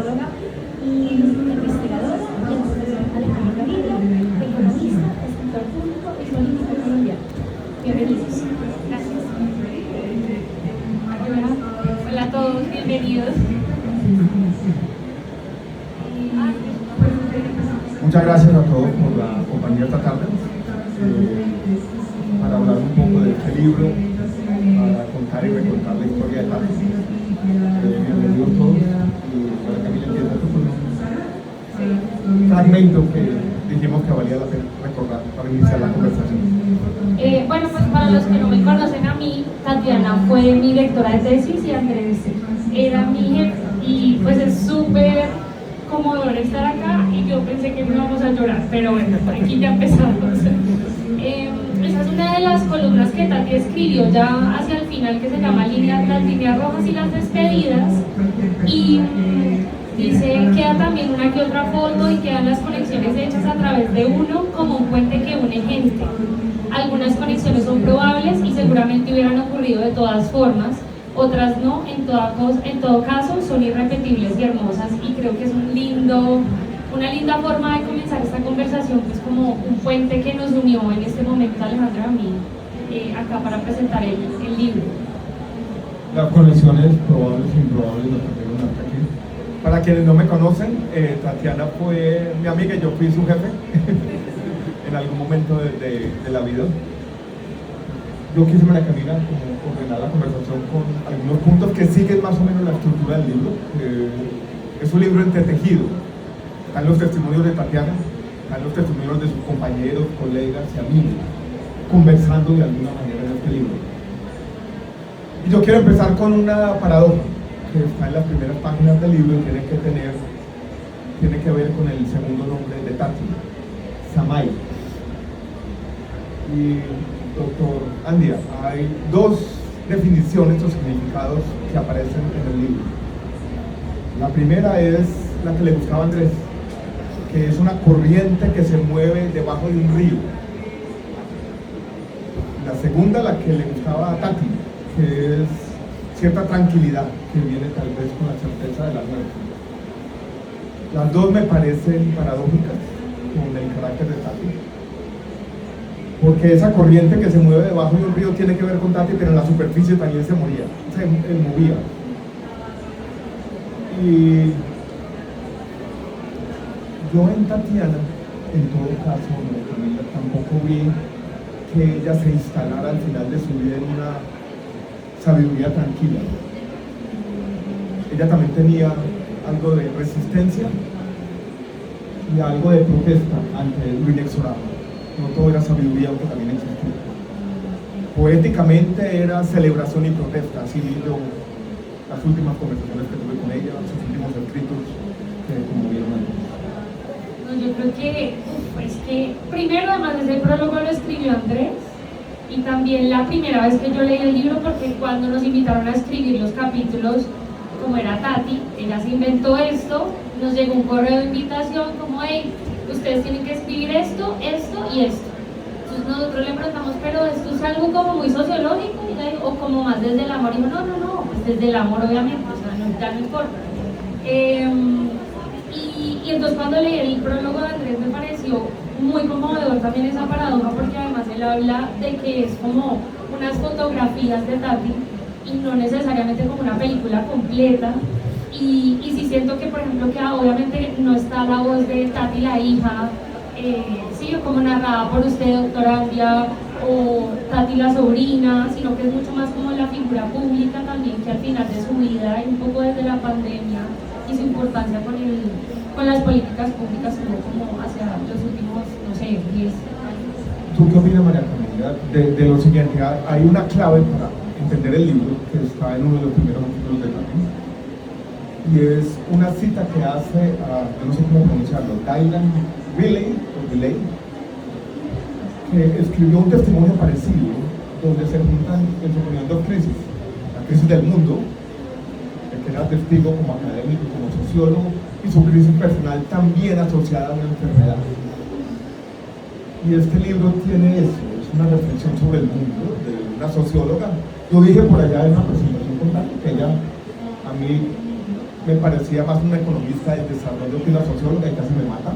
y investigadora y el profesor Alejandro Gaviria, economista, escritor público y político colombiano. Bienvenidos. Gracias. Hola a todos, bienvenidos. Muchas gracias a todos por la compañía esta tarde, para hablar un poco de este libro, para contar y recontar la historia de Tati. Bienvenidos todos, y para que Camila empiece con un fragmento que dijimos que valía la pena recordar para iniciar la conversación. Bueno, pues para los que no me conocen a mí, Tatiana fue mi directora de tesis y Andrés era mi jefe, y pues es súper conmovedor estar acá, y yo pensé que no íbamos a llorar, pero bueno, aquí ya empezamos. Esa es una de las columnas que Tati escribió ya hacia el final, que se llama las líneas rojas y las despedidas, y dice, queda también una que otra foto y quedan las conexiones hechas a través de uno como un puente que une gente. Algunas conexiones son probables y seguramente hubieran ocurrido de todas formas, otras no, en todo caso son irrepetibles y hermosas, y creo que es una linda forma de comenzar esta conversación, que es como un puente que nos unió en este momento, Alejandro, a mí, acá para presentar el libro. Las conexiones probables e improbables nos trajeron hasta aquí. Para quienes no me conocen, Tatiana fue mi amiga y yo fui su jefe en algún momento de la vida. Yo quise, María Camila, como ordenar la conversación con algunos puntos que siguen más o menos la estructura del libro. Es un libro entretejido. Están los testimonios de Tatiana, están los testimonios de sus compañeros, colegas y amigos, conversando de alguna manera en este libro. Y yo quiero empezar con una paradoja que está en las primeras páginas del libro y tiene que ver con el segundo nombre de Tati, Samay. Y doctor Andia, hay dos definiciones o significados que aparecen en el libro. La primera es la que le gustaba a Andrés, que es una corriente que se mueve debajo de un río. La segunda, la que le gustaba a Tati, que es cierta tranquilidad que viene tal vez con la certeza de la muerte. Las dos me parecen paradójicas con el carácter de Tati, porque esa corriente que se mueve debajo de un río tiene que ver con Tati, pero en la superficie también se movía. Y yo en Tatiana, en todo caso, tampoco vi que ella se instalara al final de su vida en una sabiduría tranquila. Ella también tenía algo de resistencia y algo de protesta ante lo inexorable. No todo era sabiduría, aunque también existía. Poéticamente era celebración y protesta, así yo las últimas conversaciones que tuve con ella, sus últimos escritos que conmovieron a mí. Yo creo que, es que primero, además ese prólogo lo escribió Andrés, y también la primera vez que yo leí el libro, porque cuando nos invitaron a escribir los capítulos, como era Tati, ella se inventó esto, nos llegó un correo de invitación como, hey, ustedes tienen que escribir esto, esto y esto. Entonces nosotros le preguntamos, pero esto es algo como muy sociológico, o como más desde el amor. Y dijo, no, pues desde el amor obviamente, o sea, ya no importa. Y entonces cuando leí el prólogo de Andrés me pareció muy conmovedor también esa paradoja, porque además él habla de que es como unas fotografías de Tati y no necesariamente como una película completa. Y sí siento que, por ejemplo, que obviamente no está la voz de Tati la hija, sí, como narrada por usted, doctora Andia, o Tati la sobrina, sino que es mucho más como la figura pública también, que al final de su vida, y un poco desde la pandemia y su importancia con las políticas públicas tuvo como hacia los últimos, no sé, 10 años. ¿Tú qué opinas, María Camila, de lo siguiente? Hay una clave para entender el libro que está en uno de los primeros artículos de Tati, y es una cita que hace yo no sé cómo pronunciarlo, Dylan Riley, que escribió un testimonio parecido, donde se juntan en su opinión dos crisis: la crisis del mundo, de que era testigo como académico, como sociólogo, y su crisis personal también asociada a una enfermedad. Y este libro tiene eso, es una reflexión sobre el mundo de una socióloga. Yo dije por allá en una presentación con Tati que ella a mí me parecía más una economista del desarrollo que una socióloga y casi me mata,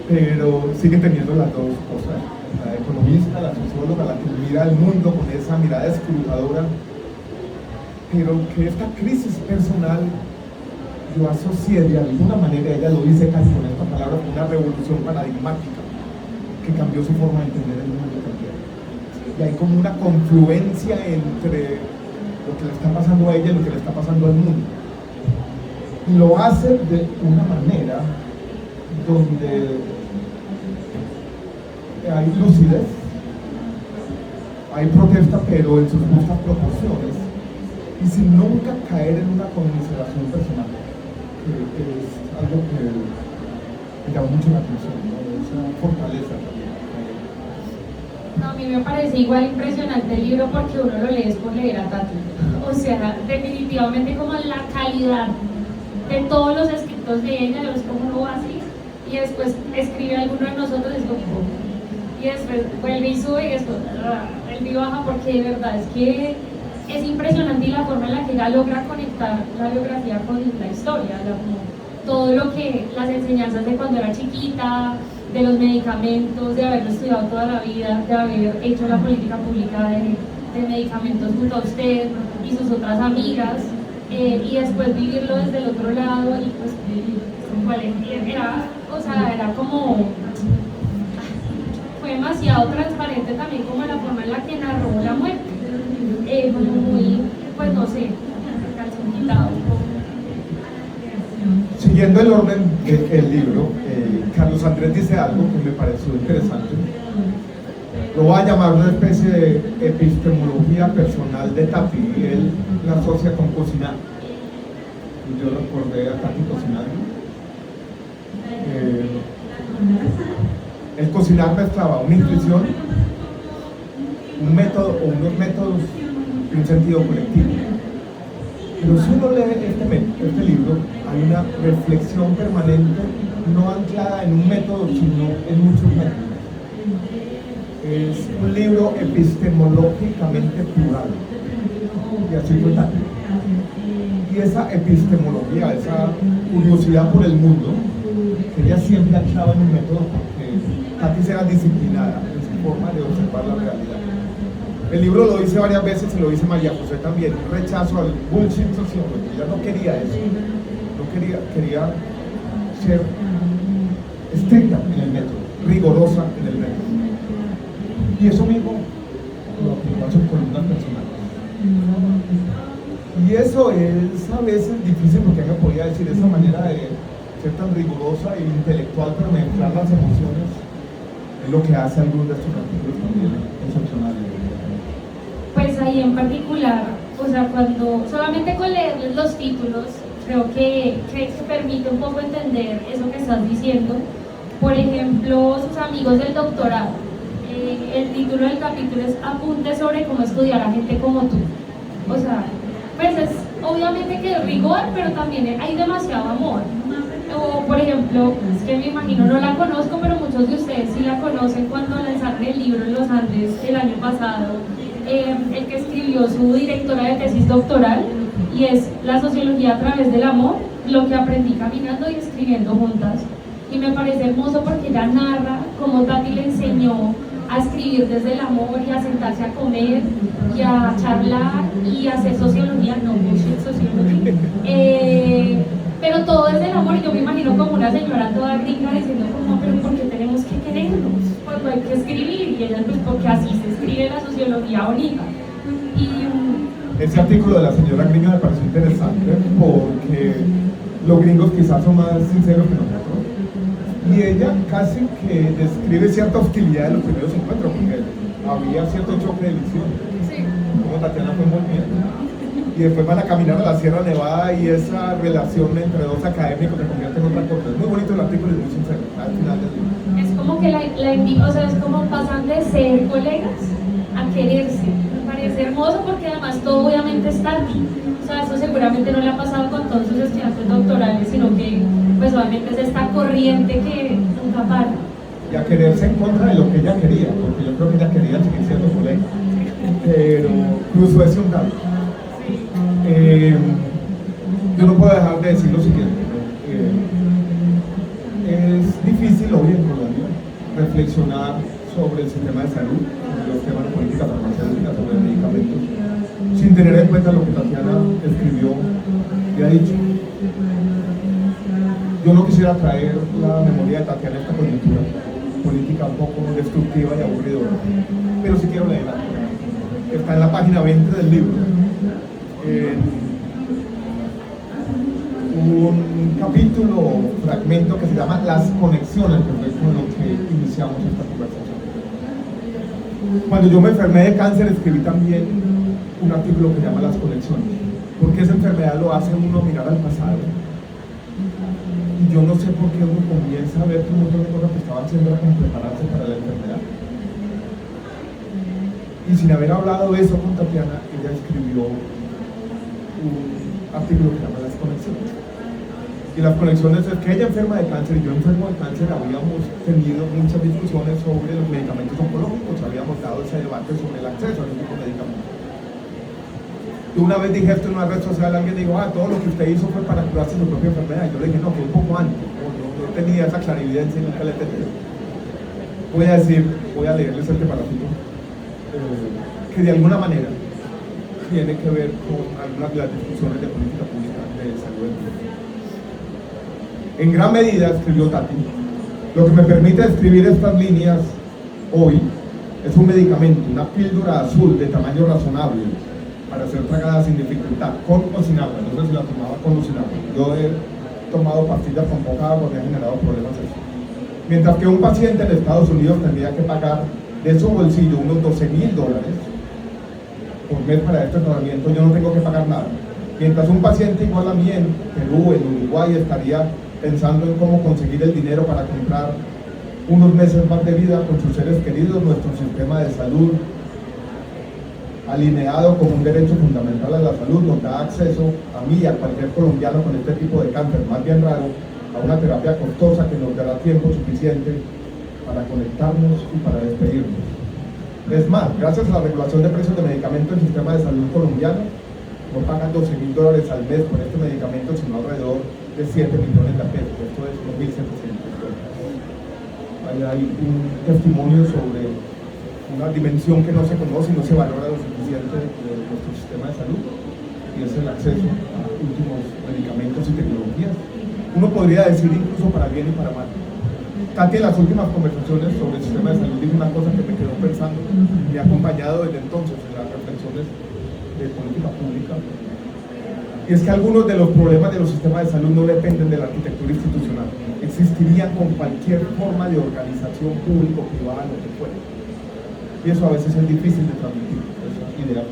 pero siguen teniendo las dos cosas, la economista, la socióloga, la que mira el mundo con esa mirada escrutadora, pero que esta crisis personal yo asocié de alguna manera, ella lo dice casi con esta palabra, con una revolución paradigmática que cambió su forma de entender el mundo también. Y hay como una confluencia entre lo que le está pasando a ella y lo que le está pasando al mundo. Y lo hace de una manera donde hay lucidez, hay protesta, pero en sus justas proporciones, y sin nunca caer en una conmiseración personal, que es algo que me llama mucho la atención, ¿no? Esa fortaleza también. No, a mí me parece igual impresionante el libro porque uno lo lee por leer a Tati. O sea, definitivamente como la calidad de todos los escritos de ella, es como uno va así, y después escribe alguno de nosotros, es como, y después vuelve y sube, y después él y baja, porque de verdad es que es impresionante y la forma en la que ella logra conectar la biografía con la historia, como todo lo que, las enseñanzas de cuando era chiquita, de los medicamentos, de haberlo estudiado toda la vida, de haber hecho la política pública de medicamentos junto a usted y sus otras amigas, y después vivirlo desde el otro lado, y pues era como, fue demasiado transparente también como la forma en la que narró la muerte, como muy, pues no sé, calzón quitado un poco. Siguiendo el orden del libro, Carlos Andrés dice algo que me pareció interesante. Lo voy a llamar una especie de epistemología personal de Tati, y él la asocia con cocinar. Y yo recordé a Tati cocinando. El cocinar mezclaba una intuición, un método o unos métodos y un sentido colectivo. Pero si uno lee este libro, hay una reflexión permanente, no anclada en un método, sino en muchos métodos. Es un libro epistemológicamente plural, y así fue Tati. Y esa epistemología, esa curiosidad por el mundo, que ella siempre anclaba en un método, porque Tati era disciplinada en su forma de observar la realidad. El libro lo dice varias veces, y lo dice María José también, un rechazo al bullshit sociológico. Ella no quería eso, quería ser estricta en el método, rigorosa en el método. Y eso mismo lo aplicó a sus columnas personales. Y eso es a veces difícil, porque ella podía decir esa manera de ser tan rigurosa e intelectual, pero mezclar las emociones, es lo que hace algunos de estos artículos también excepcionales. Pues ahí en particular, o sea, cuando solamente con leerles los títulos, creo que se permite un poco entender eso que estás diciendo. Por ejemplo, sus amigos del doctorado. El título del capítulo es Apuntes sobre cómo estudiar a gente como tú. O sea, pues es obviamente que es rigor, pero también hay demasiado amor. O, por ejemplo, es que me imagino, no la conozco, pero muchos de ustedes sí la conocen cuando lanzaron el libro en los Andes el año pasado. El que escribió su directora de tesis doctoral, y es La sociología a través del amor, lo que aprendí caminando y escribiendo juntas. Y me parece hermoso porque ella narra cómo Tati le enseñó a escribir desde el amor y a sentarse a comer y a charlar y a hacer sociología, no bullshit sociología, pero todo desde el amor. Y yo me imagino como una señora toda gringa diciendo como, pero ¿por qué tenemos que querernos cuando hay que escribir? Y ella pues porque así se escribe la sociología bonita. Ese artículo de la señora gringa me pareció interesante porque los gringos quizás son más sinceros que nosotros, y ella casi que describe cierta hostilidad de los primeros encuentros, porque había cierto choque de visiones, como Tatiana fue muy bien, y después van a caminar a la Sierra Nevada y esa relación entre dos académicos se convierte en otra cosa. Es muy bonito el artículo y muy sincero al final del libro. Es como que o sea, es como pasan de ser colegas a quererse. Me parece hermoso porque además todo obviamente está aquí. O sea, eso seguramente no le ha pasado con todos sus estudiantes doctorales, sino que pues obviamente es esta corriente que nunca para. Y a quererse en contra de lo que ella quería, porque yo creo que ella quería seguir siendo colega, pero incluso es un dato. yo no puedo dejar de decir lo siguiente, ¿no? Es difícil hoy en Colombia reflexionar sobre el sistema de salud, sobre los temas de política farmacéutica, sobre medicamentos, sin tener en cuenta lo que Tatiana escribió y ha dicho. Yo no quisiera traer la memoria de Tatiana a esta coyuntura política un poco destructiva y aburridora, pero sí quiero leerla. Está en la página 20 del libro. Un capítulo, fragmento que se llama Las conexiones, que fue con lo que iniciamos esta conversación. Cuando yo me enfermé de cáncer, escribí también un artículo que se llama Las conexiones, porque esa enfermedad lo hace uno mirar al pasado. Y yo no sé por qué uno comienza a ver que un montón de cosas que estaba haciendo era como prepararse para la enfermedad. Y sin haber hablado de eso con Tatiana, ella escribió un artículo que se llama Las conexiones. Y las conexiones es que ella enferma de cáncer y yo enfermo de cáncer, habíamos tenido muchas discusiones sobre los medicamentos oncológicos, habíamos dado ese debate sobre el acceso a los tipos de medicamentos. Y una vez dije esto en una red social, alguien dijo, todo lo que usted hizo fue para curarse su propia enfermedad. Y yo le dije, no, fue un poco antes, no tenía esa clarividencia y nunca la he tenido. Voy a leerles este parrafito, que de alguna manera tiene que ver con algunas de las discusiones de política pública de salud. En gran medida, escribió Tati, lo que me permite escribir estas líneas hoy es un medicamento, una píldora azul de tamaño razonable para ser tragada sin dificultad, con o sin agua. No sé si la tomaba con o sin agua. Yo he tomado pastillas con poca agua, me ha generado problemas eso. Mientras que un paciente en Estados Unidos tendría que pagar de su bolsillo unos $12,000 por mes para este tratamiento, yo no tengo que pagar nada. Mientras un paciente igual a mí en Perú, en Uruguay, estaría pensando en cómo conseguir el dinero para comprar unos meses más de vida con sus seres queridos, nuestro sistema de salud, alineado como un derecho fundamental a la salud, nos da acceso a mí y a cualquier colombiano con este tipo de cáncer más bien raro a una terapia costosa que nos dará tiempo suficiente para conectarnos y para despedirnos. Es más, gracias a la regulación de precios de medicamentos, el sistema de salud colombiano no paga $12,000 al mes por este medicamento, sino alrededor de 7 millones de pesos. Esto es $1,700. Ahí hay un testimonio sobre una dimensión que no se conoce y no se valora lo suficiente de nuestro sistema de salud, y es el acceso a últimos medicamentos y tecnologías. Uno podría decir incluso para bien y para mal. Tati, en las últimas conversaciones sobre el sistema de salud, dijo una cosa que me quedó pensando, me ha acompañado desde entonces en las reflexiones de política pública, y es que algunos de los problemas de los sistemas de salud no dependen de la arquitectura institucional, existirían con cualquier forma de organización público-privada, lo que fuera, y eso a veces es difícil de transmitir, esa idea.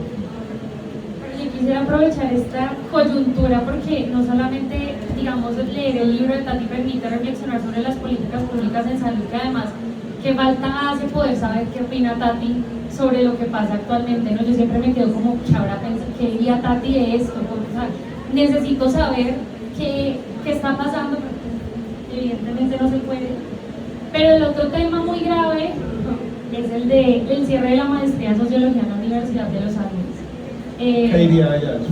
Yo quisiera aprovechar esta coyuntura porque no solamente, digamos, leer el libro de Tati permite reflexionar sobre las políticas públicas en salud, que además, qué falta hace poder saber qué opina Tati sobre lo que pasa actualmente, ¿no? Yo siempre me quedo como, ¿qué habrá pensado? ¿Qué diría Tati de esto? Porque, o sea, necesito saber qué está pasando, porque evidentemente no se puede. Pero el otro tema muy grave es el del cierre de la maestría en Sociología en la Universidad de los Andes. ¿Qué diría ella eso?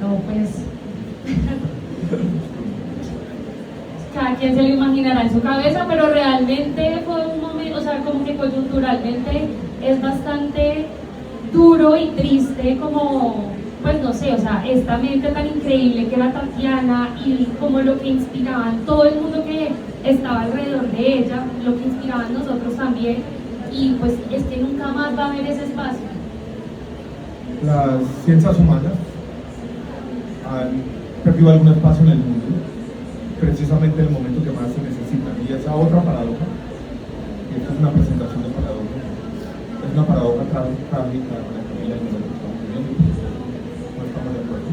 No, pues cada quien se lo imaginará en su cabeza, pero realmente fue un momento, o sea, como que coyunturalmente es bastante duro y triste, como, pues no sé, o sea, esta mente tan increíble que era Tatiana y como lo que inspiraban todo el mundo que estaba alrededor de ella, lo que inspiraban nosotros también, y pues es que nunca más va a haber ese espacio. Las ciencias humanas han perdido algún espacio en el mundo, precisamente en el momento que más se necesitan, y esa otra paradoja, y esta es una presentación de paradoja, es una paradoja trágica con la familia que estamos viviendo, no estamos de acuerdo.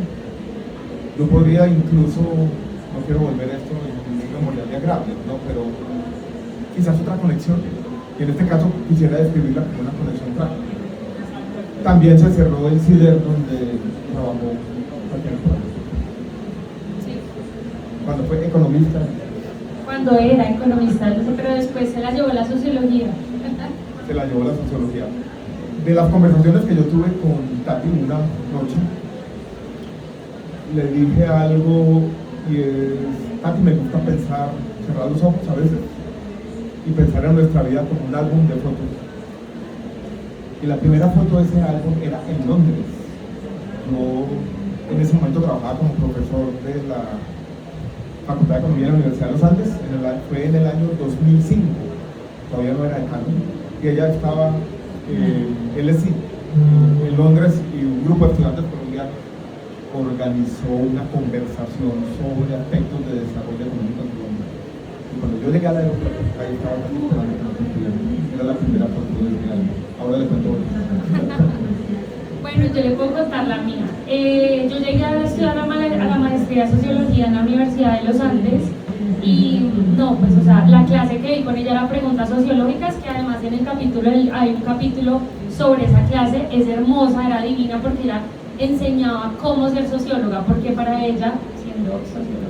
Yo podría incluso, no quiero volver esto en un memorial de agravios, ¿no? Pero quizás otra conexión, y en este caso quisiera describirla como una conexión trágica. También se cerró el CIDER donde trabajó Tatiana Porras. Sí. Cuando fue economista. Cuando era economista, no sé, pero después se la llevó la sociología. Se la llevó la sociología. De las conversaciones que yo tuve con Tati una noche, le dije algo y es, Tati, me gusta pensar, cerrar los ojos a veces y pensar en nuestra vida como un álbum de fotos. Y la primera foto de ese álbum era en Londres. Yo en ese momento trabajaba como profesor de la Facultad de Economía de la Universidad de los Andes, fue en el año 2005, todavía no era decano, y ella estaba LSI en Londres, y un grupo de estudiantes colombianos organizó una conversación sobre aspectos de desarrollo económico en Colombia. Y cuando yo llegué a la aeropuerto, ahí estaba esperando con los estudiantes. Era la primera foto de mi álbum. Ahora le cuento. Bueno, yo le puedo contar la mía. Yo llegué a estudiar a la maestría de Sociología en la Universidad de los Andes y no, pues o sea, la clase que vi con ella era preguntas sociológicas, que además en el capítulo hay un capítulo sobre esa clase, es hermosa, era divina porque ella enseñaba cómo ser socióloga, porque para ella, siendo socióloga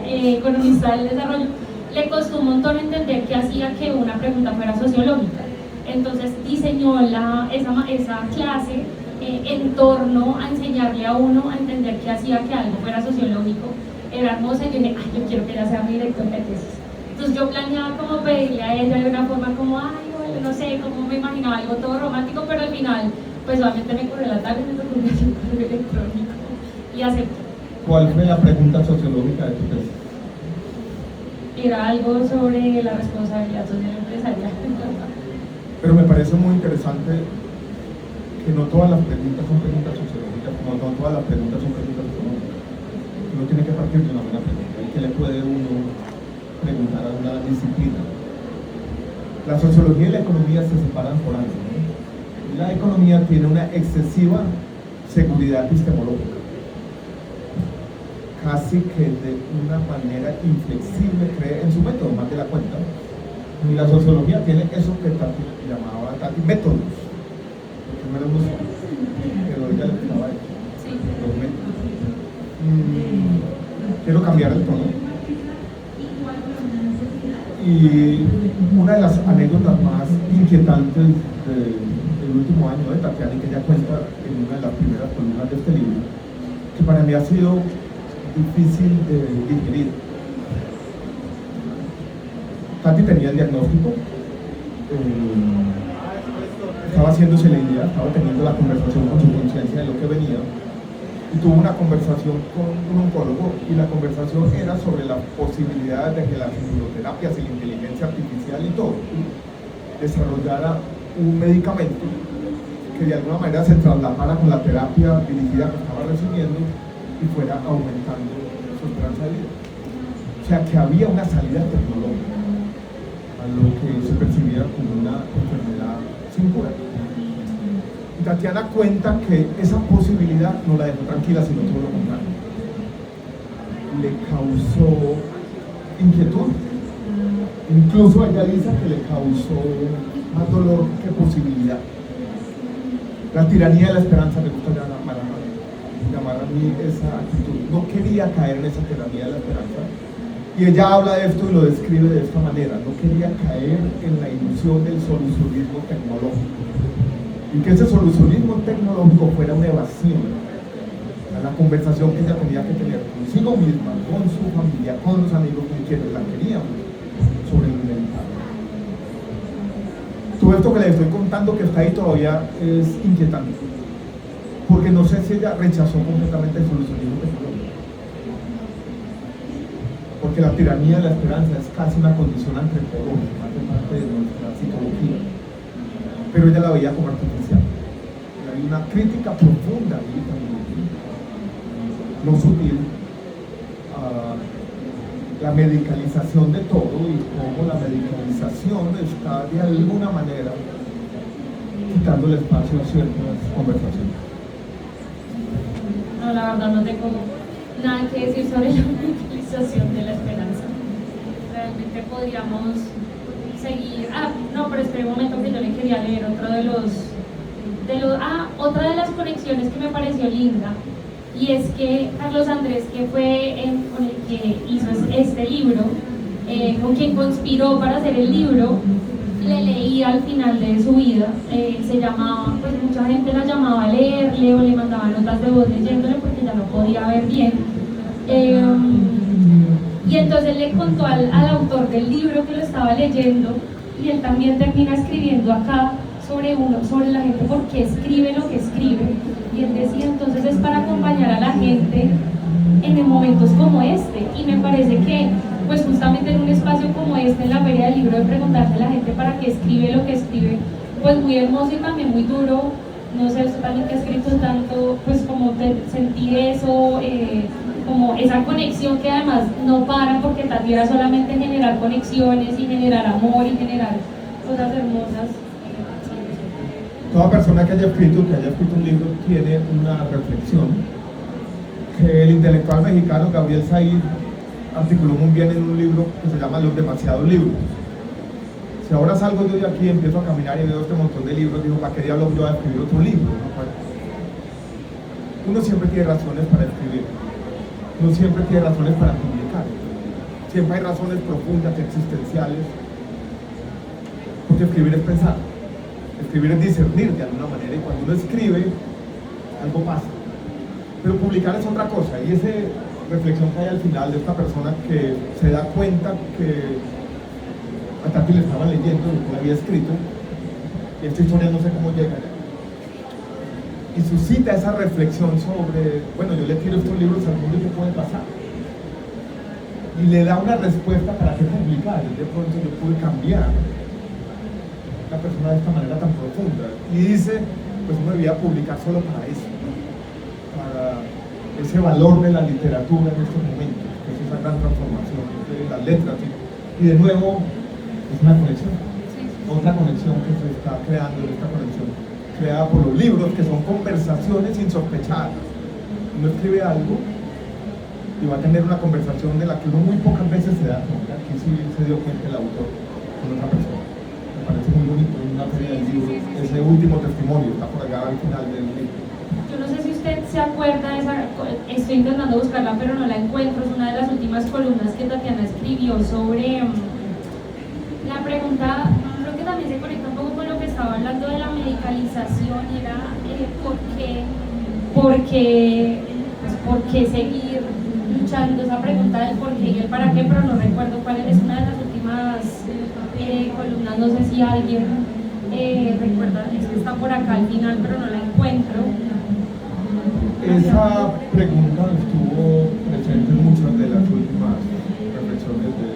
economista del desarrollo, le costó un montón entender qué hacía que una pregunta fuera sociológica. Entonces diseñó esa clase en torno a enseñarle a uno a entender qué hacía que algo fuera sociológico. Era hermosa y yo dije, ay, yo quiero que ella sea mi directora de tesis. Entonces yo planeaba como pedirle a ella de una forma como, ay, bueno, no sé, como me imaginaba algo todo romántico, pero al final, pues obviamente me corrió la tarde y me tocó un correo electrónico y acepté. ¿Cuál fue la pregunta sociológica de tu tesis? Era algo sobre la responsabilidad social empresarial. Pero me parece muy interesante que no todas las preguntas son preguntas sociológicas, como no todas las preguntas son preguntas económicas. Uno tiene que partir de una buena pregunta. ¿Y qué le puede uno preguntar a una disciplina? La sociología y la economía se separan por años, ¿no? La economía tiene una excesiva seguridad epistemológica, casi que de una manera inflexible cree en su método, más de la cuenta. Y la sociología tiene eso que Tati llamaba métodos, lo que menos uso, pero ella le llamaba Sí. los métodos. Quiero cambiar el tono. Y una de las anécdotas más inquietantes del último año de Tatiana, y que ella cuenta en una de las primeras columnas de este libro, que para mí ha sido difícil de digerir. Tati tenía el diagnóstico, estaba haciéndose la idea, estaba teniendo la conversación con su conciencia de lo que venía, y tuvo una conversación con un oncólogo, y la conversación era sobre las posibilidades de que las neuroterapias y la inteligencia artificial y todo desarrollara un medicamento que de alguna manera se trasladara con la terapia dirigida que estaba recibiendo y fuera aumentando su esperanza de vida. O sea, que había una salida tecnológica a lo que se percibía como una enfermedad sin cura. Y Tatiana cuenta que esa posibilidad no la dejó tranquila, sino todo lo contrario. Le causó inquietud. Incluso ella dice que le causó más dolor que posibilidad. La tiranía de la esperanza, me gusta llamar a mí esa actitud. No quería caer en esa tiranía de la esperanza. Y ella habla de esto y lo describe de esta manera. No quería caer en la ilusión del solucionismo tecnológico. Y que ese solucionismo tecnológico fuera una evasión a la conversación que ella tenía que tener consigo misma, con su familia, con los amigos con quienes la querían, sobre lo inevitable. Todo esto que le estoy contando que está ahí todavía es inquietante, porque no sé si ella rechazó completamente el solucionismo tecnológico, porque la tiranía de la esperanza es casi una condición antropológica, hace parte de nuestra psicología, pero ella la veía como artificial. Y hay una crítica profunda ahí también, no sutil, a la medicalización de todo y cómo la medicalización está de alguna manera quitando el espacio a ciertas conversaciones. No, la verdad no tengo nada que decir sobre la medicalización de la esperanza. Realmente podríamos seguir. No, pero espera un momento que yo le quería leer otra de las conexiones que me pareció linda, y es que Carlos Andrés, que fue con el que hizo este libro, con quien conspiró para hacer el libro, le leí al final de su vida. Se llamaba, pues mucha gente la llamaba a leerle o le mandaba notas de voz leyéndole porque ya no podía ver bien. Y entonces le contó al autor del libro que lo estaba leyendo, y él también termina escribiendo acá sobre la gente, por qué escribe lo que escribe. Y él decía, entonces es para acompañar a la gente en momentos como este. Y me parece que, pues justamente en un espacio como este, en la Feria del Libro, de preguntarle a la gente para qué escribe lo que escribe, pues muy hermoso y también muy duro. No sé, usted también que ha escrito tanto, pues como sentir eso, como esa conexión que además no para, porque Tati era solamente generar conexiones y generar amor y generar cosas hermosas. Toda persona que haya escrito un libro tiene una reflexión que el intelectual mexicano Gabriel Said articuló muy bien en un libro que se llama Los demasiados libros. Si ahora salgo yo de aquí y empiezo a caminar y veo este montón de libros, digo, ¿para qué diablos yo voy a escribir otro libro? Uno siempre tiene razones para escribir, uno siempre tiene razones para publicar, siempre hay razones profundas, existenciales, porque escribir es pensar, escribir es discernir de alguna manera, y cuando uno escribe, algo pasa. Pero publicar es otra cosa, y esa reflexión que hay al final de esta persona que se da cuenta que a Tati le estaba leyendo lo que le había escrito, y esta historia no sé cómo llega allá. Y suscita esa reflexión sobre, bueno, yo le tiro estos libros al mundo y qué puede pasar. Y le da una respuesta para qué publicar, y de pronto yo pude cambiar la persona de esta manera tan profunda. Y dice, pues no debía publicar solo para eso, para ese valor de la literatura en estos momentos, que es esa gran transformación de las letras. Y de nuevo, es una conexión, otra conexión que se está creando en esta conexión, creada por los libros, que son conversaciones sin sospechar. Uno escribe algo y va a tener una conversación de la que uno muy pocas veces se da cuenta. Aquí sí se dio cuenta el autor con otra persona. Me parece muy bonito en una feria del libro, ese último testimonio está por acá al final del libro. Yo no sé si usted se acuerda de esa, estoy intentando buscarla pero no la encuentro, es una de las últimas columnas que Tatiana escribió sobre la pregunta, creo que también se conecta un poco con lo que estaba hablando de la medicalización, era ¿por qué seguir luchando? Esa pregunta del por qué y el para qué, pero no recuerdo cuál es una de las últimas columnas, no sé si alguien recuerda, es que está por acá al final, pero no la encuentro. Esa pregunta estuvo presente en muchas de las últimas reflexiones de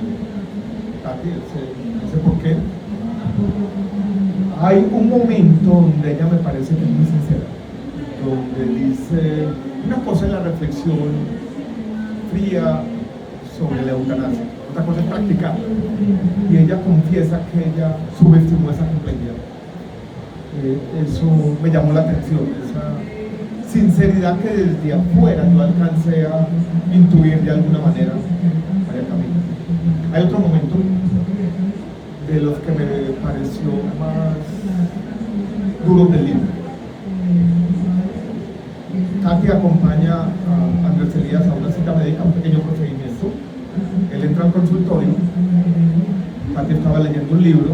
Tati, ese por qué. Hay un momento donde ella me parece que es muy sincera, donde dice, una cosa es la reflexión fría sobre la eutanasia, otra cosa es practicarla, y ella confiesa que ella subestimó esa complejidad. Eso me llamó la atención, esa sinceridad que desde afuera yo alcancé a intuir de alguna manera María Camila. Hay otro momento de los que me pareció más duro del libro. Tati acompaña a Andrés Elías a una cita médica, un pequeño procedimiento. Él entra al consultorio, Tati estaba leyendo un libro,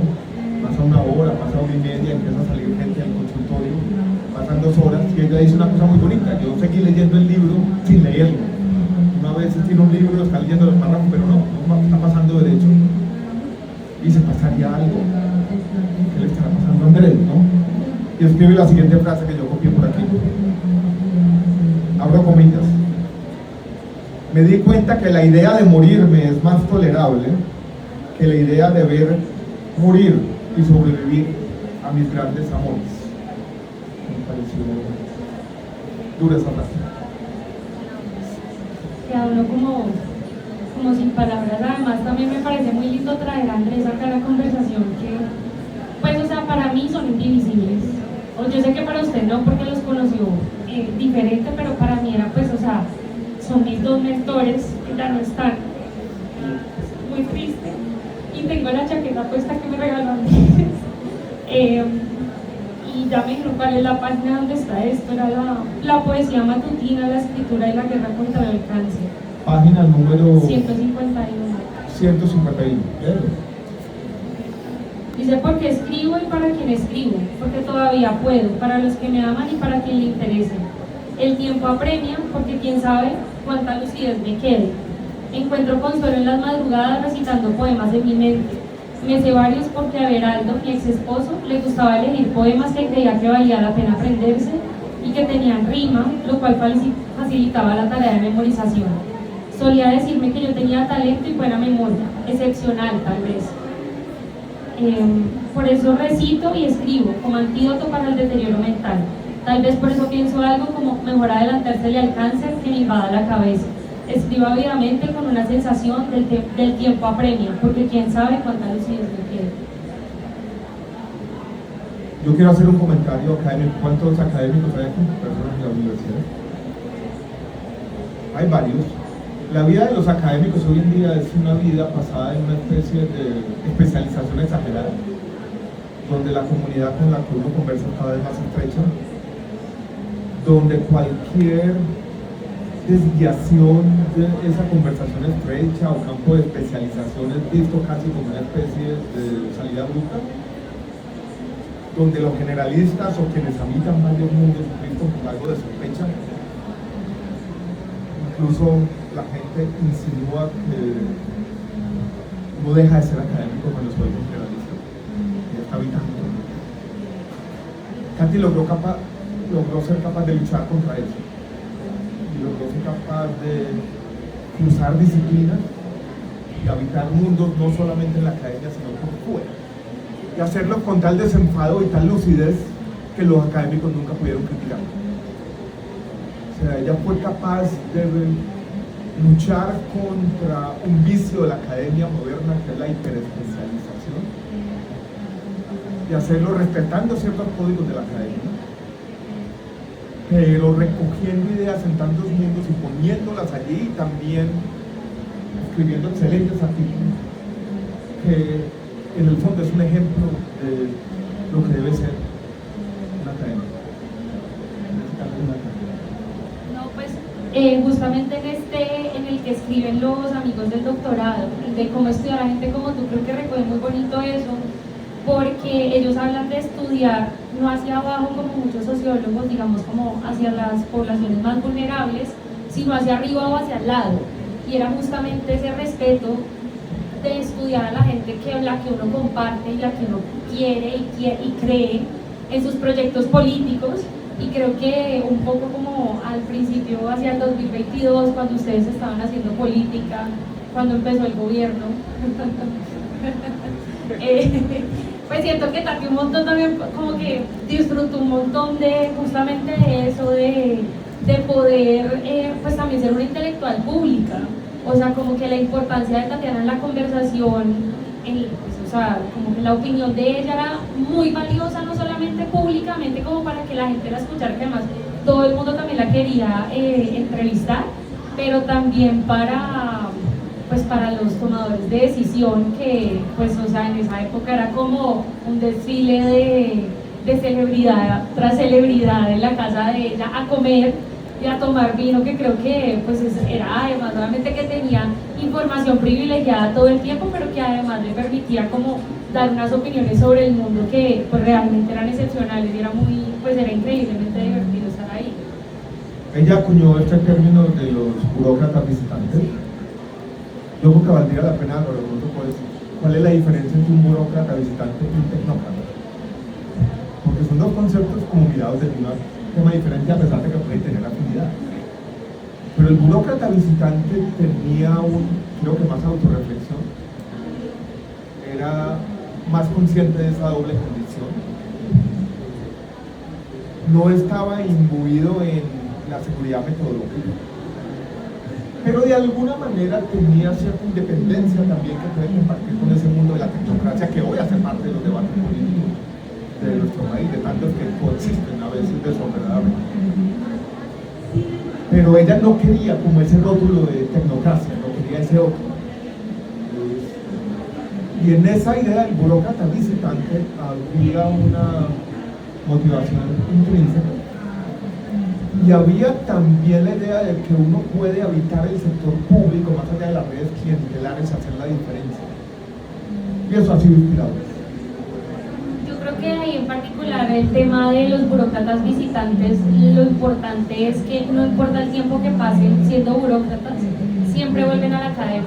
pasa una hora, pasa 1 hora y media, empieza a salir gente al consultorio, pasan 2 horas, y ella dice una cosa muy bonita: yo seguí leyendo el libro sin leerlo. Una vez tiene un libro, está leyendo los párrafos, pero no está pasando derecho. Y se pasaría algo, ¿qué le estará pasando a Andrés, no? Y escribe la siguiente frase que yo copié por aquí. Abro comillas. Me di cuenta que la idea de morirme es más tolerable que la idea de ver morir y sobrevivir a mis grandes amores. Me pareció dura esa frase. Que hablo como sin palabras. Además también me parece muy lindo traer a Andrés acá a la conversación, que pues o sea, para mí son indivisibles. O yo sé que para usted no, porque los conoció diferente, pero para mí era pues, o sea, son mis 2 mentores que ya no están. Muy triste. Y tengo la chaqueta puesta que me regaló Andrés. Y ya me dijeron cuál es la página donde está esto, era la poesía matutina, la escritura y la guerra contra el cáncer. Página número 151. 151. Dice Dice, porque escribo y para quien escribo, porque todavía puedo, para los que me aman y para quien le interese. El tiempo apremia, porque quién sabe cuánta lucidez me quede. Encuentro consuelo en las madrugadas recitando poemas en mi mente. Me sé varios porque a Beraldo, mi ex esposo, le gustaba elegir poemas que creía que valía la pena aprenderse y que tenían rima, lo cual facilitaba la tarea de memorización. Solía decirme que yo tenía talento y buena memoria, excepcional tal vez. Por eso recito y escribo, como antídoto para el deterioro mental. Tal vez por eso pienso algo como mejor adelantársele al cáncer que me invada la cabeza. Escribo ávidamente con una sensación del tiempo apremia, porque quién sabe cuánta lucidez me queda. Yo quiero hacer un comentario académico. ¿Cuántos académicos hay aquí? Personas en la universidad. Hay varios. La vida de los académicos hoy en día es una vida basada en una especie de especialización exagerada, donde la comunidad con la que uno conversa es cada vez más estrecha, donde cualquier desviación de esa conversación estrecha o campo de especialización es visto casi como una especie de salida bruta, donde los generalistas o quienes habitan varios mundos son vistos como algo de sospecha. Incluso la gente insinúa que no deja de ser académico cuando soy generalista, ya está habitando. Katy logró ser capaz de luchar contra eso. Y logró ser capaz de cruzar disciplinas y habitar mundos no solamente en la academia sino por fuera, y hacerlo con tal desenfado y tal lucidez que los académicos nunca pudieron criticar. O sea, ella fue capaz de luchar contra un vicio de la academia moderna que es la hiperespecialización y hacerlo respetando ciertos códigos de la academia, pero recogiendo ideas en tantos mundos y poniéndolas allí, y también escribiendo excelentes artículos que en el fondo es un ejemplo de lo que debe ser una academia. No, pues justamente en el que escriben los amigos del doctorado, de cómo estudiar a gente como tú, creo que recoge muy bonito eso, porque ellos hablan de estudiar no hacia abajo como muchos sociólogos, digamos como hacia las poblaciones más vulnerables, sino hacia arriba o hacia el lado. Y era justamente ese respeto de estudiar a la gente la que uno comparte y la que uno quiere y cree en sus proyectos políticos. Y creo que un poco como al principio, hacia el 2022, cuando ustedes estaban haciendo política, cuando empezó el gobierno, pues siento que Tati un montón también, como que disfruto un montón de justamente de eso, de poder pues también ser una intelectual pública. O sea, como que la importancia de Tatiana en la conversación, o sea, como que la opinión de ella era muy valiosa, no solamente públicamente como para que la gente la escuchara, que además todo el mundo también la quería entrevistar, pero también para los tomadores de decisión, que pues, o sea, en esa época era como un desfile de celebridad tras celebridad en la casa de ella a comer y a tomar vino, que creo que pues era además solamente que tenía información privilegiada todo el tiempo, pero que además le permitía como dar unas opiniones sobre el mundo que pues realmente eran excepcionales y era increíblemente divertido estar ahí. Ella acuñó este término de los burócratas visitantes. Yo creo que valdría la pena, lo pregunto, ¿cuál es la diferencia entre un burócrata visitante y un tecnócrata? Porque son dos conceptos como mirados desde un tema diferente, a pesar de que pueden tener afinidad. Pero el burócrata visitante tenía creo que más autorreflexión, era más consciente de esa doble condición, no estaba imbuido en la seguridad metodológica, pero de alguna manera tenía cierta independencia también que puede compartir con ese mundo de la tecnocracia que hoy hace parte de los debates políticos de nuestro país, de tantos que coexisten a veces desordenadamente. Pero ella no quería como ese rótulo de tecnocracia, no quería ese otro. Y en esa idea del burócrata visitante había una motivación intrínseca. Y había también la idea de que uno puede habitar el sector público más allá de las redes clientelares, hacer la diferencia. Y eso ha sido inspirador. que ahí en particular el tema de los burócratas visitantes, lo importante es que no importa el tiempo que pasen siendo burócratas, siempre vuelven a la academia.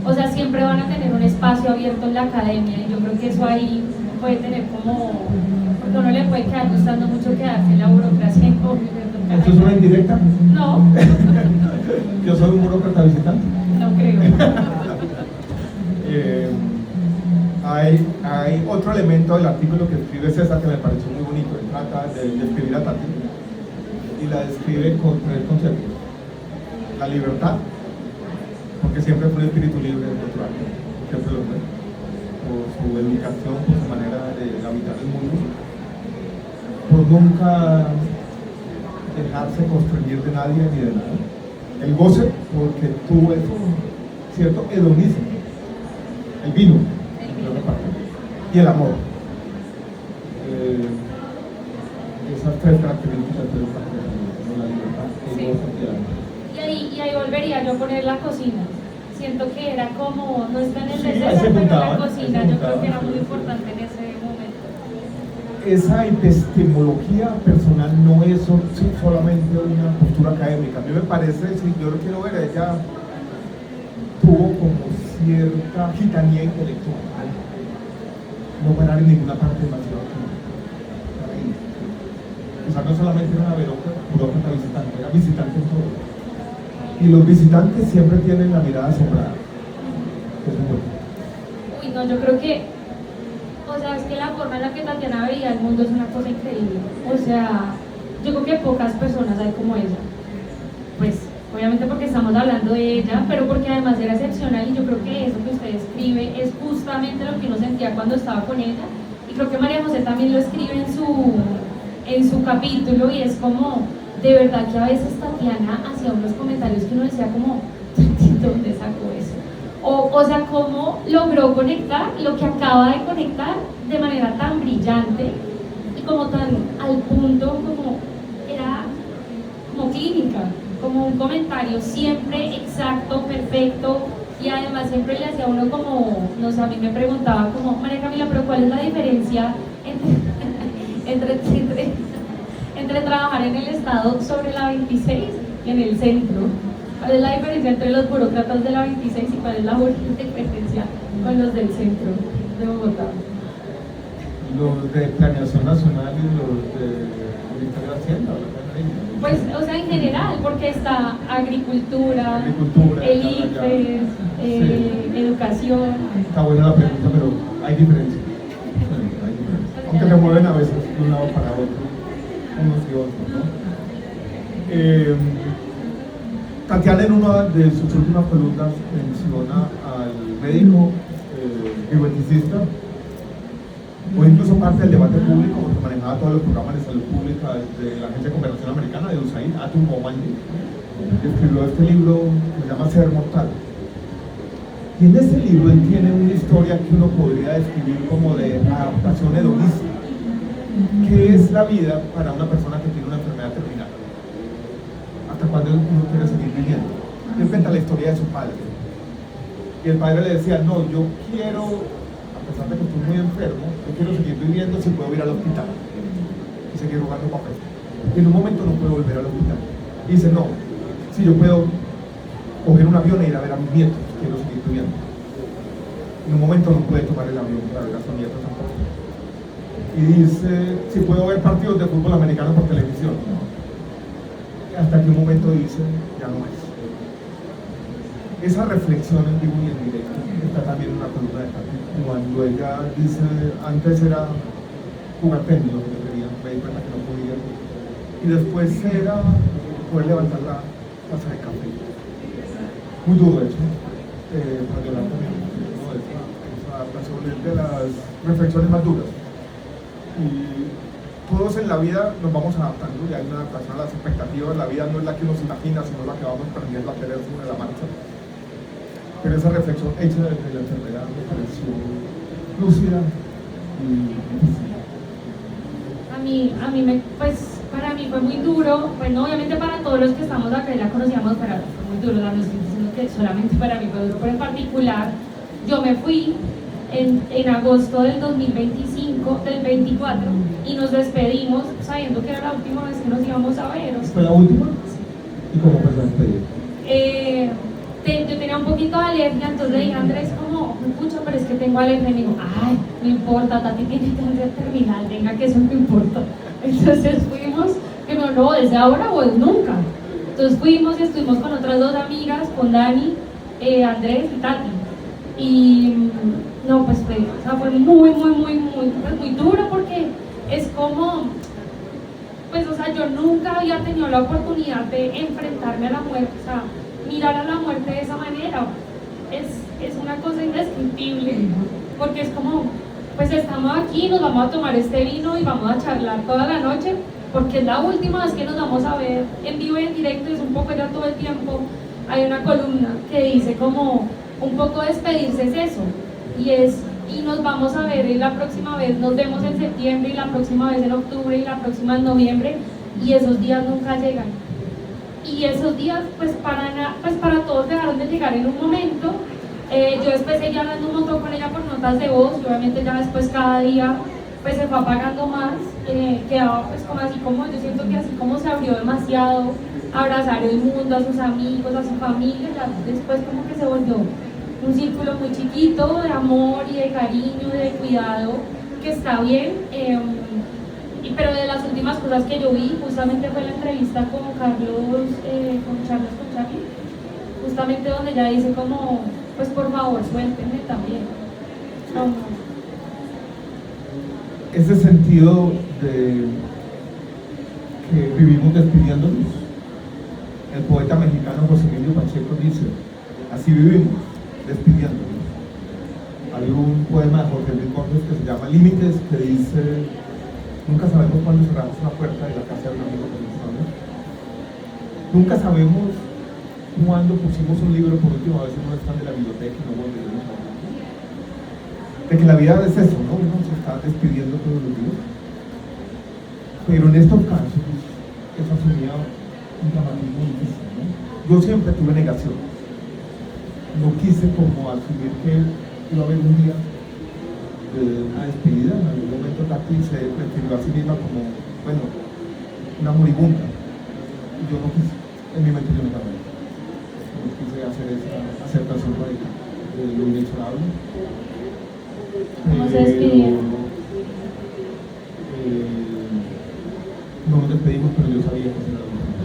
O sea, siempre van a tener un espacio abierto en la academia y yo creo que eso ahí puede tener como, porque a uno le puede quedar gustando mucho quedarse en la burocracia. ¿Esto es una indirecta? No, Yo soy un burócrata visitante. no creo. Hay otro elemento del artículo que escribe César que me pareció muy bonito. Él trata de describir a Tati y la describe con tres conceptos: la libertad, porque siempre fue un espíritu libre de natural, siempre lo fue, por su educación, por su manera de habitar el mundo, por nunca dejarse constreñir de nadie ni de nada. El goce, porque tuvo eso, cierto hedonismo, el vino, y el amor. Esas tres características de la libertad, el Sí. goce y el amor. Y ahí volvería yo a poner la cocina. Siento que era como, no está en el Sí, de ahí César, se pero juntaban, la ahí cocina se yo creo que era juntaban. muy importante en ese momento. Esa epistemología personal no es solamente una postura académica. A mí me parece, si yo lo quiero ver, ella tuvo como cierta gitanía intelectual. No parar en ninguna parte demasiado tiempo. O sea, no solamente era una burócrata visitante, era visitante en todo. Y los visitantes siempre tienen la mirada asombrada. Eso es bueno. Uy, no, yo creo que, o sea, es que la forma en la que Tatiana veía el mundo es una cosa increíble. O sea, yo creo que pocas personas hay como ella. Pues, obviamente porque estamos hablando de ella, pero porque además era excepcional y yo creo que eso que usted escribe es justamente lo que uno sentía cuando estaba con ella. Y creo que María José también lo escribe en su capítulo y es como, de verdad que a veces Tatiana hacía unos comentarios que uno decía como, ¿de dónde sacó eso? O sea, cómo logró conectar lo que acaba de conectar de manera tan brillante y como tan al punto, como era como clínica, como un comentario siempre exacto, perfecto, y además siempre le hacía a uno como, no sé, a mí me preguntaba como, María Camila, pero ¿cuál es la diferencia entre trabajar en el estado sobre la 26 y en el centro? ¿Cuál es la diferencia entre los burócratas de la 26 y cuál es la diferencia con los del centro de Bogotá? Los de Planeación Nacional y los de Ministerio de Hacienda. Pues, o sea, en general, porque está agricultura, Agricultura, el está allá. IFES, Sí. educación. Está buena la pregunta, pero hay diferencia. Sí, hay diferencia. Aunque se mueven a veces de un lado para otro, unos y otros, ¿no? Tatiana en una de sus últimas columnas menciona al médico bioeticista, o incluso parte del debate público, porque manejaba todos los programas de salud pública de la Agencia de Cooperación Americana, de USAID, Atum Omandi, que escribió este libro que se llama Ser Mortal. Y en ese libro él tiene una historia que uno podría describir como de adaptación hedonista. ¿Qué es la vida para una persona que tiene una enfermedad terminal? ¿Hasta cuándo uno quiere seguir viviendo? Él cuenta la historia de su padre. Y el padre le decía, no, yo quiero, a pesar de que estoy muy enfermo, yo quiero seguir viviendo si puedo ir al hospital y seguir jugando papel. Y en un momento no puedo volver al hospital. Y dice, no, si yo puedo coger un avión e ir a ver a mis nietos, quiero seguir viviendo. En un momento no puede tomar el avión para ver a sus nietos tampoco. Y dice, si puedo ver partidos de fútbol americano por televisión. Hasta que un momento dice, ya no es. Esa reflexión en vivo y en directo está también en una columna de Tati. Cuando ella dice, antes era jugar tenis lo que quería, me di cuenta que no podía. Y después era poder levantar la taza de café. Muy duro eso, para llorar también, ¿no? Esa adaptación es de las reflexiones más duras. Y todos en la vida nos vamos adaptando y hay una adaptación a las expectativas. La vida no es la que uno se imagina, sino la que vamos aprendiendo a querer sobre la marcha. Pero esa reflexión hecha desde la enfermedad me pareció lúcida y difícil. Pues para mí fue muy duro, bueno, obviamente para todos los que estamos acá y la conocíamos, pero fue muy duro, no estoy diciendo que solamente para mí fue duro, pero en particular yo me fui en agosto del 2025, del 24, y nos despedimos sabiendo que era la última vez que nos íbamos a ver. O sea, ¿Fue la última? ¿Y cómo fue esa despedida? Yo tenía un poquito de alergia, entonces le dije a Andrés como, pucha, pero es que tengo alergia, y me dijo, ay, no importa, Tati tiene cáncer terminal, venga que eso no importa. Entonces fuimos, que no, desde ahora o es nunca. Entonces fuimos y estuvimos con otras dos amigas, con Dani, Andrés y Tati. Y no, pues fue muy duro, porque es como, pues o sea, yo nunca había tenido la oportunidad de enfrentarme a la muerte, o sea, mirar a la muerte de esa manera. Es una cosa indescriptible, porque es como, pues estamos aquí, nos vamos a tomar este vino y vamos a charlar toda la noche, porque es la última vez que nos vamos a ver en vivo y en directo, es un poco ya todo el tiempo. Hay una columna que dice como, un poco despedirse es eso, y nos vamos a ver, y la próxima vez nos vemos en septiembre, y la próxima vez en octubre, y la próxima en noviembre, y esos días nunca llegan. Y esos días, pues para todos dejaron de llegar en un momento. Yo después seguía hablando un montón con ella por notas de voz, y obviamente ya después cada día pues se fue apagando más, quedaba pues como así, como yo siento que así como se abrió demasiado a abrazar el mundo, a sus amigos, a su familia, ya después como que se volvió un círculo muy chiquito de amor y de cariño, de cuidado, que está bien. Pero de las últimas cosas que yo vi, justamente fue la entrevista con Charlie, justamente donde ella dice como, pues por favor, suéltenme también. Ese sentido de que vivimos despidiéndonos, el poeta mexicano José Emilio Pacheco dice, así vivimos, despidiéndonos. Hay un poema de Jorge Luis Borges que se llama Límites, que dice, nunca sabemos cuándo cerramos una puerta de la casa de un amigo que nos ama. Nunca sabemos cuándo pusimos un libro por última vez en un stand de la biblioteca y no volveremos a hablar. De que la vida es eso, ¿no? Uno se está despidiendo todos los días. Pero en estos casos, eso asumía un dramatismo difícil, ¿no? Yo siempre tuve negación. No quise como asumir que iba a haber un día de una despedida. En algún momento Tati se refirió a sí misma como, bueno, una moribunda. Y yo no quise, en mi mente yo no estaba. No quise hacer esa aceptación de lo inexorable. ¿Cómo se despidieron? No nos despedimos, pero yo sabía que era lo mismo.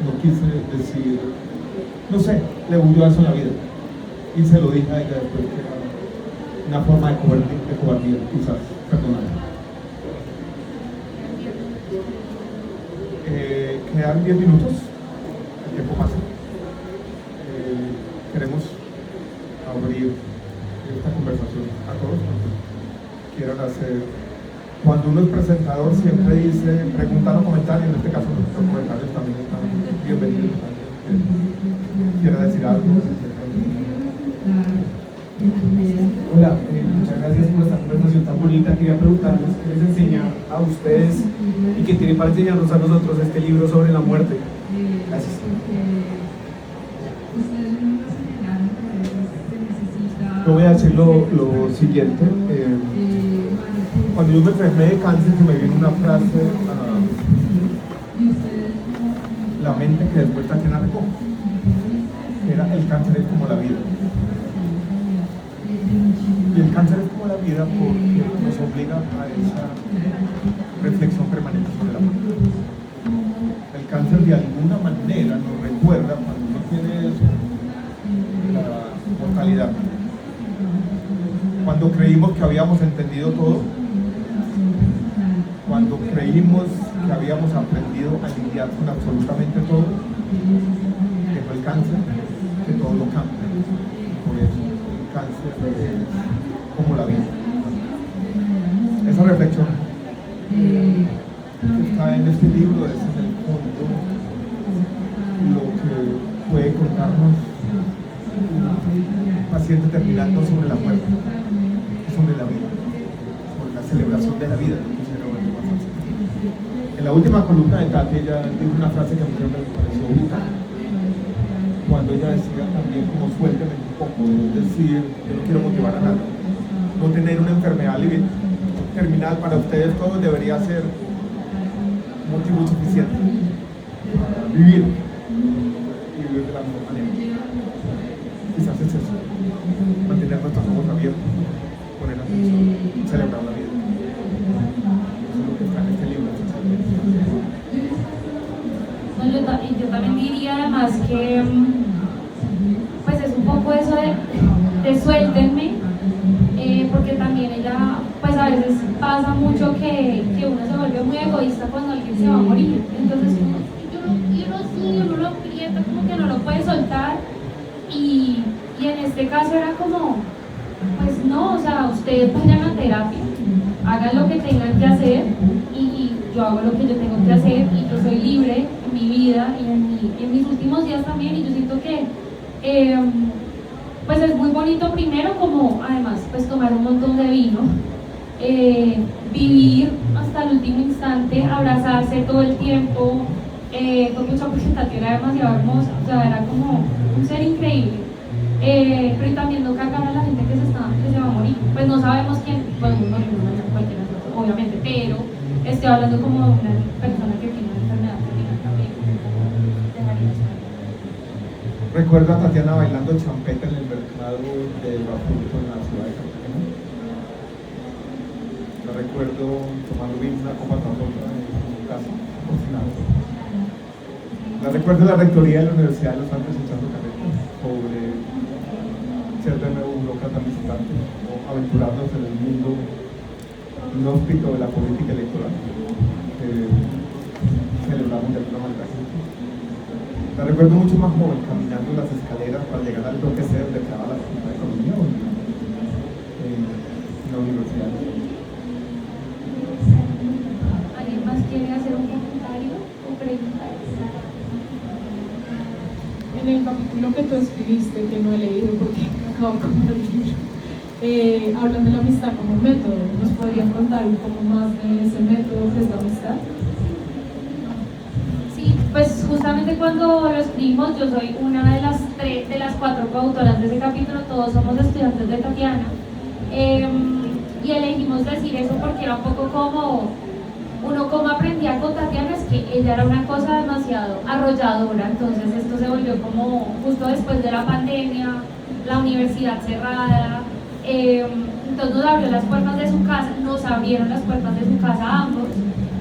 No quise decir, no sé, le huyó eso en la vida. Y se lo dije a ella después, que era una forma de cobardía, quizás, perdonarla. Quedan 10 minutos, el tiempo pasa. Queremos abrir esta conversación a todos cuando quieran hacer. Cuando uno es presentador siempre dice preguntar o comentario, en este caso los comentarios también están bienvenidos. ¿Quiere decir algo? Hola, muchas gracias por esta conversación tan bonita. Quería preguntarles qué les enseña a ustedes y qué tiene para enseñarnos a nosotros este libro sobre la muerte. Gracias. Yo voy a decir lo siguiente. Cuando yo me enfermé de cáncer, se me vino una frase a la mente que después Tatiana recoge. Era, el cáncer es como la vida. Y el cáncer es como la vida porque nos obliga a esa reflexión permanente sobre la muerte. El cáncer de alguna manera nos recuerda, cuando uno tiene eso, la mortalidad. Cuando creímos que habíamos entendido todo, cuando creímos que habíamos aprendido a lidiar con absolutamente todo, llegó el cáncer, que todo lo cambia. Por eso el cáncer es como la vida. Esa reflexión que está en este libro es en el fondo lo que puede contarnos un paciente terminando sobre la muerte, sobre la vida, sobre la celebración de la vida. En la última columna de Tati, ella dijo una frase que a mí me pareció brutal. Cuando ella decía también como suélteme un poco, es decir, yo no quiero motivar a nadie, terminal para ustedes todos debería ser motivo suficiente para vivir y vivir de la mejor manera. Quizás es eso, mantener nuestros ojos abiertos, poner atención, celebrar la vida. Eso es lo que está en este libro. No, yo también diría además que pues es un poco eso de suéltenme, porque también ella, pues a veces pasa mucho que uno se vuelve muy egoísta cuando alguien se va a morir, entonces uno lo aprieta, como que no lo puede soltar, y en este caso era como, pues no, o sea, ustedes vayan a terapia, hagan lo que tengan que hacer, y yo hago lo que yo tengo que hacer, y yo soy libre en mi vida y en mis últimos días también, y yo siento que pues es muy bonito primero, como además pues tomar un montón de vino, vivir hasta el último instante, abrazarse todo el tiempo, con mucha presentación, era demasiado hermosa, o sea, era como un ser increíble, pero también no cargar a la gente que se va a morir, pues no sabemos quién, podemos morir cualquiera de nosotros, obviamente, pero estoy hablando como de una persona que tiene una enfermedad terminal también, dejaría eso. Recuerdo a Tatiana bailando champeta en el mercado de Bafuto en la ciudad de Cartagena. La recuerdo tomando vino, una copa tras otra en su casa, cocinando. La recuerdo en la rectoría de la Universidad de los Andes echando carretas sobre ser de nuevo burócrata visitante o aventurarnos en el mundo inhóspito de la política electoral que celebramos de alguna manera. La recuerdo mucho más joven, caminando las escaleras para llegar al bloque C donde quedaba la Facultad de Economía en la universidad. ¿Alguien más quiere hacer un comentario o preguntar? En el capítulo que tú escribiste, que no he leído porque acabo de comprar el libro, hablan de la amistad como método. ¿Nos podrían contar un poco más de ese método que es la amistad? Sí, pues justamente cuando lo escribimos, yo soy una de las 4 coautoras de ese capítulo, todos somos estudiantes de Tatiana, y elegimos decir eso porque era un poco como, uno como aprendía con Tatiana, es que ella era una cosa demasiado arrolladora, entonces esto se volvió como justo después de la pandemia, la universidad cerrada, entonces nos abrió las puertas de su casa, nos abrieron las puertas de su casa a ambos,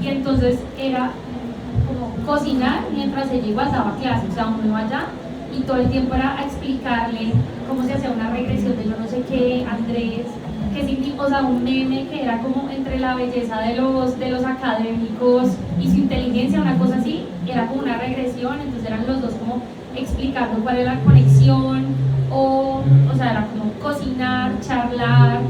y entonces era como cocinar mientras ella igual daba clases, o sea, uno iba allá y todo el tiempo era a explicarle cómo se hacía una regresión de yo no sé qué, Andrés, que significa, o sea, un meme que era como entre la belleza de los académicos y su inteligencia, una cosa así, era como una regresión, entonces eran los dos como explicando cuál era la conexión, o sea, era como cocinar, charlar,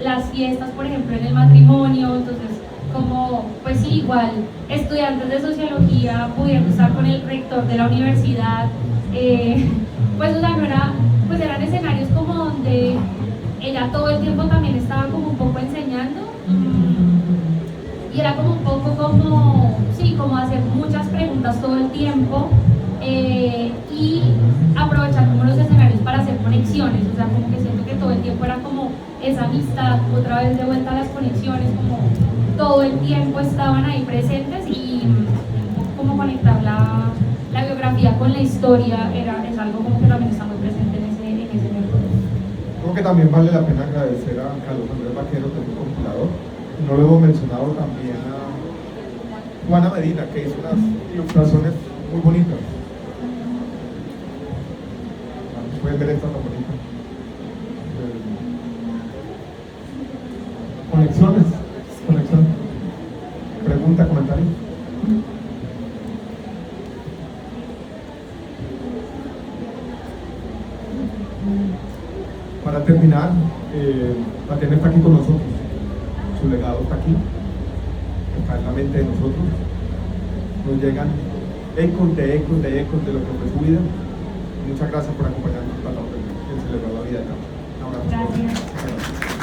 las fiestas, por ejemplo, en el matrimonio, entonces como, pues sí, igual, estudiantes de sociología, pudiendo estar con el rector de la universidad, pues o sea, no era, pues eran escenarios como donde ella todo el tiempo también estaba como un poco enseñando, y era como un poco como, sí, como hacer muchas preguntas todo el tiempo, y aprovechar como los escenarios para hacer conexiones, o sea, como que siento que todo el tiempo era como esa amistad, otra vez de vuelta a las conexiones, como todo el tiempo estaban ahí presentes, y como conectar la biografía con la historia es algo como que también está muy presente en ese método. Creo que también vale la pena agradecer a Carlos Andrés Vaquero, que es un compilador. No lo hemos mencionado también a Juana Medina, que hizo unas ilustraciones muy bonitas. Pueden ver esta tan bonita. Conexiones. Pregunta, comentario. Para terminar, Tatiana está aquí con nosotros. Su legado está aquí. Está en la mente de nosotros. Nos llegan ecos de lo que fue su vida. Muchas gracias por acompañarnos en celebrar la vida de Tatiana. Un abrazo. Gracias.